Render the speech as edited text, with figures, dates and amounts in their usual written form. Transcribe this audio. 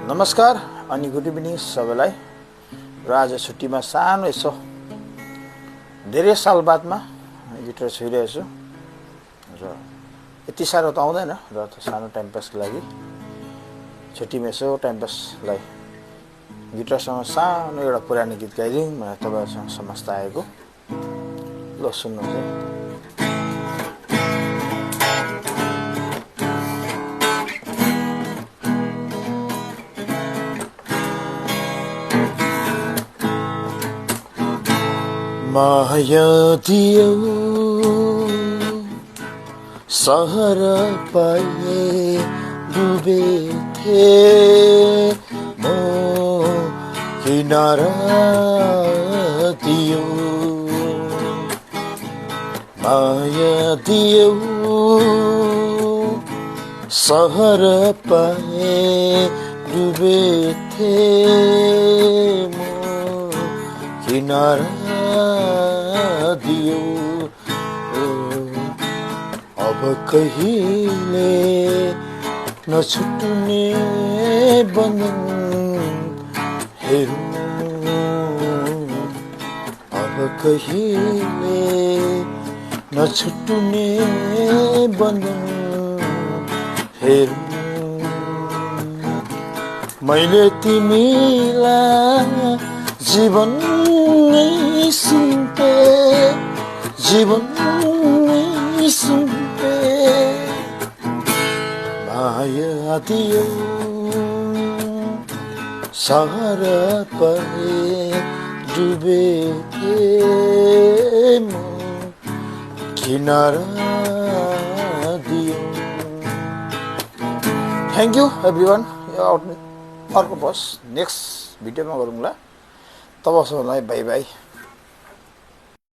नमस्कार अनि good evening सबैलाई। र आज छुट्टीमा सानो यसो धेरै साल बादमा गिटार छुइरहेको छु र यति साह्रो त आउँदैन र सानो टाइम पासको लागि छुट्टीमा यसो टाइम पासलाई गिटारसँग सानो एउटा पुरानो गीत गाइदिउँ भनेर तपाईँहरूसँग समस्त आएको। ल सुन्नुहोस् है। माया दियो सहर पाए डुबेथे म किनारा दियो। माया दियो सहर पाए डुबेथे म किनारा दियो। अब कहिले नछुट्ने बन्धन हेरौँ। अब कहिले नछुट्ने बन्धन हेरौँ। मैले तिमीलाई जीवन नै सुम्पे, जीवन नै सुम्पे। माया दियो सहर परे डुबेथे म किनारा दियो। Thank you everyone. अर्को बस नेक्स्ट भिडियोमा गरौँला। तबसम्मलाई बाई बाई।